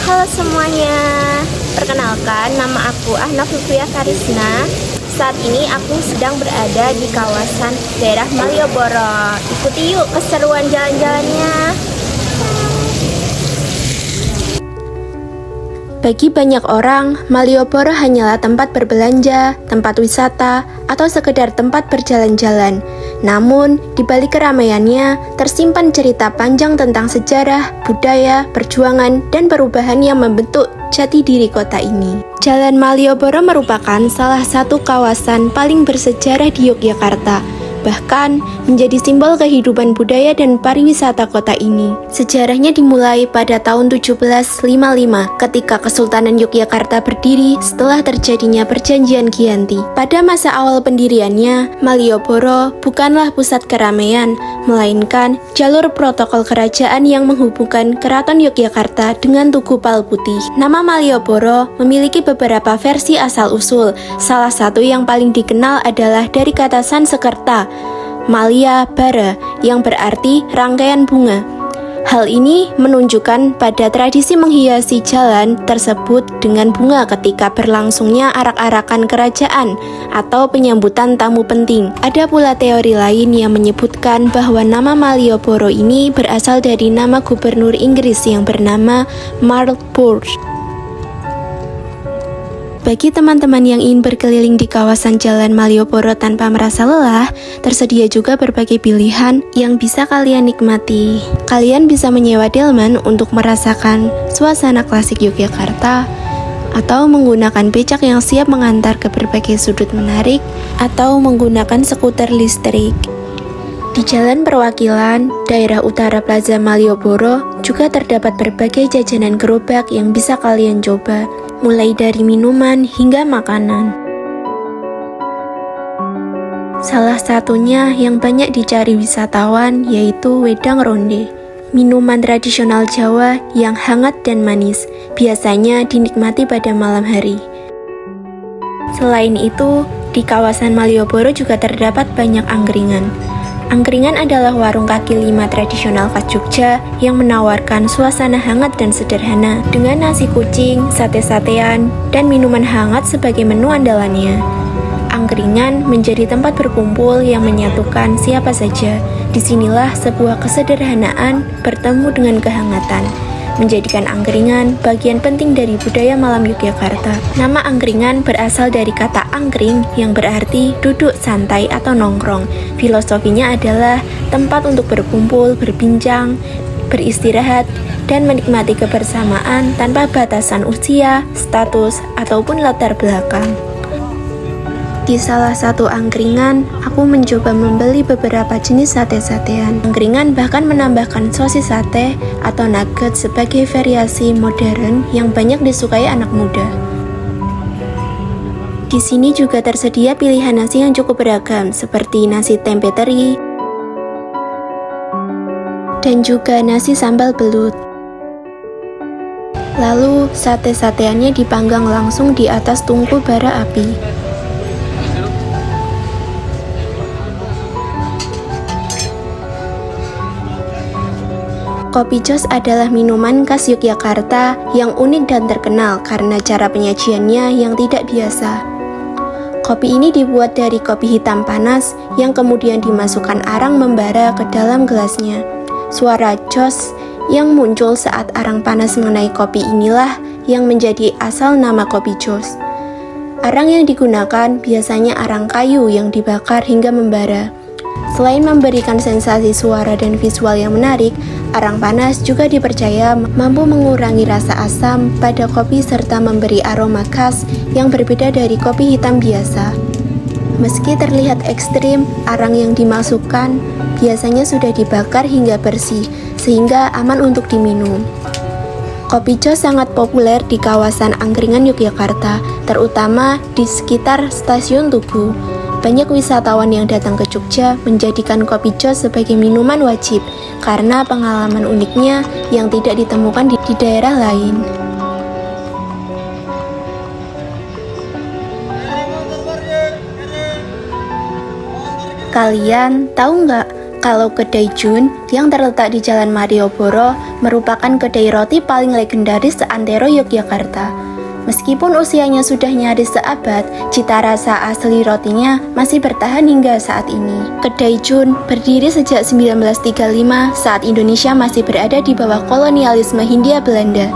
Halo semuanya, perkenalkan nama aku Ahnaf Lutfia Karisna. Saat ini aku sedang berada di kawasan daerah Malioboro. Ikuti yuk keseruan jalan-jalannya. Bagi banyak orang, Malioboro hanyalah tempat berbelanja, tempat wisata, atau sekedar tempat berjalan-jalan. Namun, di balik keramaiannya, tersimpan cerita panjang tentang sejarah, budaya, perjuangan, dan perubahan yang membentuk jati diri kota ini. Jalan Malioboro merupakan salah satu kawasan paling bersejarah di Yogyakarta, bahkan menjadi simbol kehidupan budaya dan pariwisata kota ini. Sejarahnya dimulai pada tahun 1755 ketika Kesultanan Yogyakarta berdiri setelah terjadinya Perjanjian Giyanti. Pada masa awal pendiriannya, Malioboro bukanlah pusat keramaian, melainkan jalur protokol kerajaan yang menghubungkan Keraton Yogyakarta dengan Tugu Palputih. Nama Malioboro memiliki beberapa versi asal-usul. Salah satu yang paling dikenal adalah dari kata Sansekerta, Malia Bara, yang berarti rangkaian bunga. Hal ini menunjukkan pada tradisi menghiasi jalan tersebut dengan bunga ketika berlangsungnya arak-arakan kerajaan atau penyambutan tamu penting. Ada pula teori lain yang menyebutkan bahwa nama Malioboro ini berasal dari nama gubernur Inggris yang bernama Marlborough. Bagi teman-teman yang ingin berkeliling di kawasan Jalan Malioboro tanpa merasa lelah, tersedia juga berbagai pilihan yang bisa kalian nikmati. Kalian bisa menyewa delman untuk merasakan suasana klasik Yogyakarta, atau menggunakan becak yang siap mengantar ke berbagai sudut menarik, atau menggunakan skuter listrik. Di Jalan Perwakilan, daerah utara Plaza Malioboro, juga terdapat berbagai jajanan gerobak yang bisa kalian coba, mulai dari minuman hingga makanan. Salah satunya yang banyak dicari wisatawan yaitu wedang ronde, minuman tradisional Jawa yang hangat dan manis, biasanya dinikmati pada malam hari. Selain itu, di kawasan Malioboro juga terdapat banyak angkringan. Angkringan adalah warung kaki lima tradisional khas Jogja yang menawarkan suasana hangat dan sederhana dengan nasi kucing, sate-satean, dan minuman hangat sebagai menu andalannya. Angkringan menjadi tempat berkumpul yang menyatukan siapa saja. Disinilah sebuah kesederhanaan bertemu dengan kehangatan, menjadikan angkringan bagian penting dari budaya malam Yogyakarta. Nama angkringan berasal dari kata angkring yang berarti duduk santai atau nongkrong. Filosofinya adalah tempat untuk berkumpul, berbincang, beristirahat, dan menikmati kebersamaan tanpa batasan usia, status, ataupun latar belakang. Di salah satu angkringan, aku mencoba membeli beberapa jenis sate-satean. Angkringan bahkan menambahkan sosis sate atau nugget sebagai variasi modern yang banyak disukai anak muda. Di sini juga tersedia pilihan nasi yang cukup beragam, seperti nasi tempe teri dan juga nasi sambal belut. Lalu, sate-sateannya dipanggang langsung di atas tungku bara api. Kopi jos adalah minuman khas Yogyakarta yang unik dan terkenal karena cara penyajiannya yang tidak biasa. Kopi ini dibuat dari kopi hitam panas yang kemudian dimasukkan arang membara ke dalam gelasnya. Suara jos yang muncul saat arang panas mengenai kopi inilah yang menjadi asal nama kopi jos. Arang yang digunakan biasanya arang kayu yang dibakar hingga membara. Selain memberikan sensasi suara dan visual yang menarik, arang panas juga dipercaya mampu mengurangi rasa asam pada kopi serta memberi aroma khas yang berbeda dari kopi hitam biasa. Meski terlihat ekstrim, arang yang dimasukkan biasanya sudah dibakar hingga bersih, sehingga aman untuk diminum. Kopi jos sangat populer di kawasan angkringan Yogyakarta, terutama di sekitar stasiun Tugu. Banyak wisatawan yang datang ke Jogja menjadikan kopi jos sebagai minuman wajib karena pengalaman uniknya yang tidak ditemukan di daerah lain. Kalian tahu nggak Kalau kedai Jun yang terletak di Jalan Malioboro merupakan kedai roti paling legendaris seantero Yogyakarta. Meskipun usianya sudah nyaris seabad, cita rasa asli rotinya masih bertahan hingga saat ini. Kedai Jun berdiri sejak 1935 saat Indonesia masih berada di bawah kolonialisme Hindia Belanda.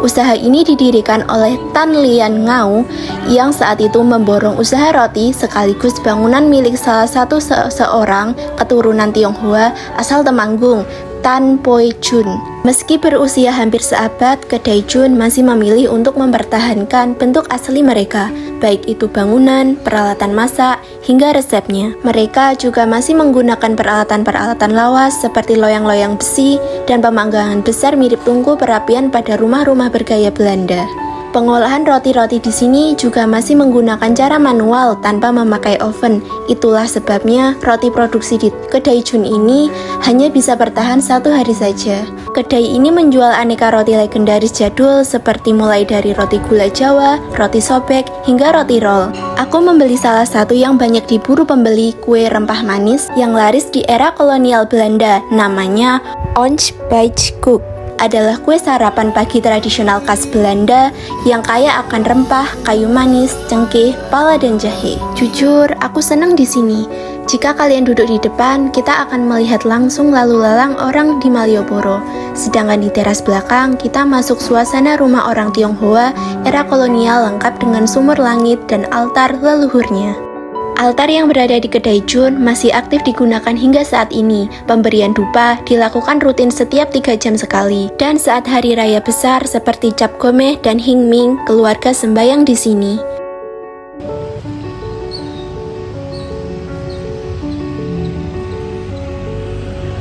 Usaha ini didirikan oleh Tan Lian Ngau yang saat itu memborong usaha roti sekaligus bangunan milik salah satu seorang keturunan Tionghoa asal Temanggung, Tan Poi Chun. Meski berusia hampir seabad, kedai Jun masih memilih untuk mempertahankan bentuk asli mereka, baik itu bangunan, peralatan masak, hingga resepnya. Mereka juga masih menggunakan peralatan-peralatan lawas seperti loyang-loyang besi dan pemanggangan besar mirip tungku perapian pada rumah-rumah bergaya Belanda. Pengolahan roti-roti di sini juga masih menggunakan cara manual tanpa memakai oven. Itulah sebabnya roti produksi di kedai Jun ini hanya bisa bertahan 1 hari saja. Kedai ini menjual aneka roti legendaris jadul seperti mulai dari roti gula Jawa, roti sobek, hingga roti roll. Aku membeli salah satu yang banyak diburu pembeli, kue rempah manis yang laris di era kolonial Belanda, namanya Ontbijkoek. Adalah kue sarapan pagi tradisional khas Belanda yang kaya akan rempah, kayu manis, cengkeh, pala, dan jahe. Jujur, aku senang di sini. Jika kalian duduk di depan, kita akan melihat langsung lalu lalang orang di Malioboro. Sedangkan di teras belakang, kita masuk suasana rumah orang Tionghoa era kolonial lengkap dengan sumur langit dan altar leluhurnya. Altar yang berada di kedai Jun masih aktif digunakan hingga saat ini. Pemberian dupa dilakukan rutin setiap 3 jam sekali. Dan saat hari raya besar seperti Cap Gomeh dan Hingming, keluarga sembahyang di sini.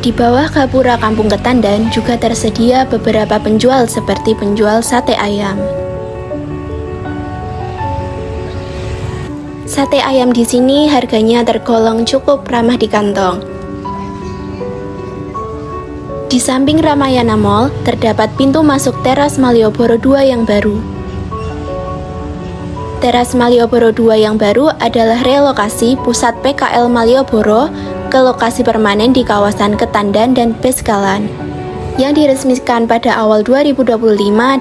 Di bawah gapura Kampung Ketandan juga tersedia beberapa penjual seperti penjual sate ayam. Sate ayam di sini harganya tergolong cukup ramah di kantong. Di samping Ramayana Mall, terdapat pintu masuk teras Malioboro 2 yang baru. Teras Malioboro 2 yang baru adalah relokasi pusat PKL Malioboro ke lokasi permanen di kawasan Ketandan dan Beskalan, yang diresmikan pada awal 2025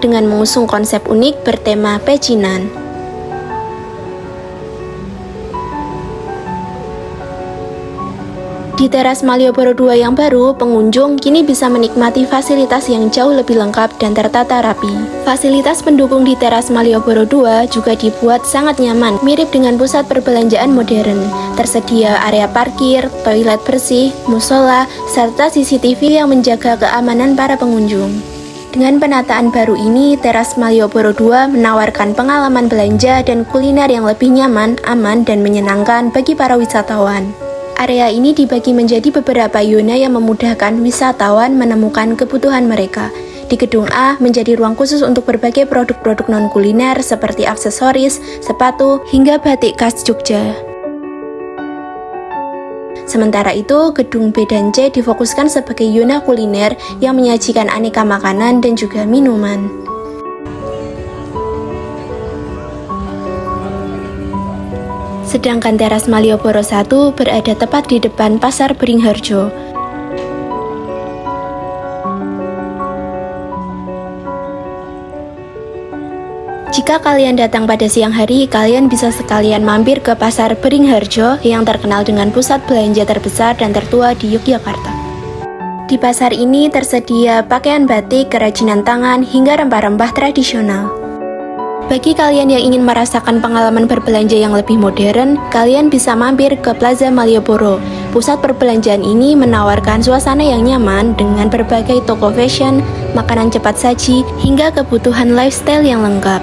dengan mengusung konsep unik bertema pecinan. Di teras Malioboro 2 yang baru, pengunjung kini bisa menikmati fasilitas yang jauh lebih lengkap dan tertata rapi. Fasilitas pendukung di teras Malioboro 2 juga dibuat sangat nyaman, mirip dengan pusat perbelanjaan modern. Tersedia area parkir, toilet bersih, musola, serta CCTV yang menjaga keamanan para pengunjung. Dengan penataan baru ini, teras Malioboro 2 menawarkan pengalaman belanja dan kuliner yang lebih nyaman, aman, dan menyenangkan bagi para wisatawan. Area ini dibagi menjadi beberapa zona yang memudahkan wisatawan menemukan kebutuhan mereka. Di gedung A menjadi ruang khusus untuk berbagai produk-produk non-kuliner seperti aksesoris, sepatu, hingga batik khas Jogja. Sementara itu, gedung B dan C difokuskan sebagai zona kuliner yang menyajikan aneka makanan dan juga minuman. Sedangkan teras Malioboro 1 berada tepat di depan Pasar Beringharjo. Jika kalian datang pada siang hari, kalian bisa sekalian mampir ke Pasar Beringharjo yang terkenal dengan pusat belanja terbesar dan tertua di Yogyakarta. Di pasar ini tersedia pakaian batik, kerajinan tangan, hingga rempah-rempah tradisional. Bagi kalian yang ingin merasakan pengalaman berbelanja yang lebih modern, kalian bisa mampir ke Plaza Malioboro. Pusat perbelanjaan ini menawarkan suasana yang nyaman dengan berbagai toko fashion, makanan cepat saji, hingga kebutuhan lifestyle yang lengkap.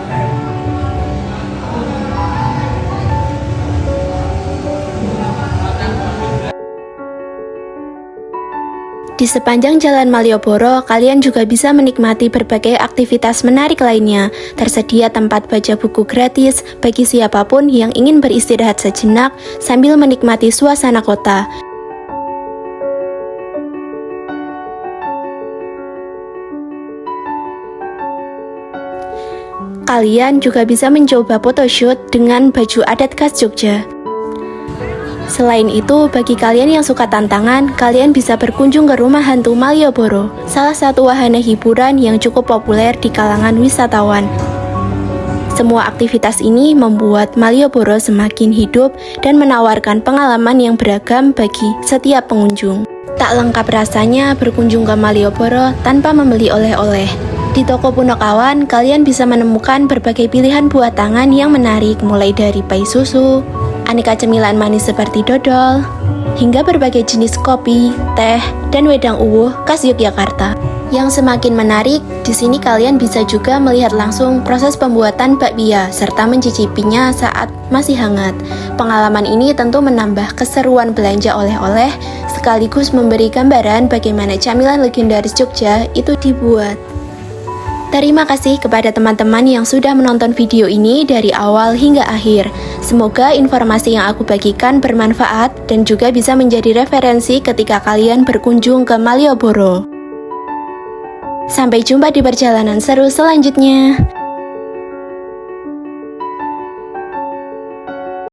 Di sepanjang Jalan Malioboro, kalian juga bisa menikmati berbagai aktivitas menarik lainnya. Tersedia tempat baca buku gratis bagi siapapun yang ingin beristirahat sejenak sambil menikmati suasana kota. Kalian juga bisa mencoba photoshoot dengan baju adat khas Jogja. Selain itu, bagi kalian yang suka tantangan, kalian bisa berkunjung ke rumah hantu Malioboro, salah satu wahana hiburan yang cukup populer di kalangan wisatawan. Semua aktivitas ini membuat Malioboro semakin hidup dan menawarkan pengalaman yang beragam bagi setiap pengunjung. Tak lengkap rasanya berkunjung ke Malioboro tanpa membeli oleh-oleh. Di toko Punokawan, kalian bisa menemukan berbagai pilihan buah tangan yang menarik, mulai dari pai susu, aneka cemilan manis seperti dodol, hingga berbagai jenis kopi, teh, dan wedang uwuh khas Yogyakarta. Yang semakin menarik, di sini kalian bisa juga melihat langsung proses pembuatan bakpia serta mencicipinya saat masih hangat. Pengalaman ini tentu menambah keseruan belanja oleh-oleh, sekaligus memberi gambaran bagaimana camilan legendaris Jogja itu dibuat. Terima kasih kepada teman-teman yang sudah menonton video ini dari awal hingga akhir. Semoga informasi yang aku bagikan bermanfaat dan juga bisa menjadi referensi ketika kalian berkunjung ke Malioboro. Sampai jumpa di perjalanan seru selanjutnya.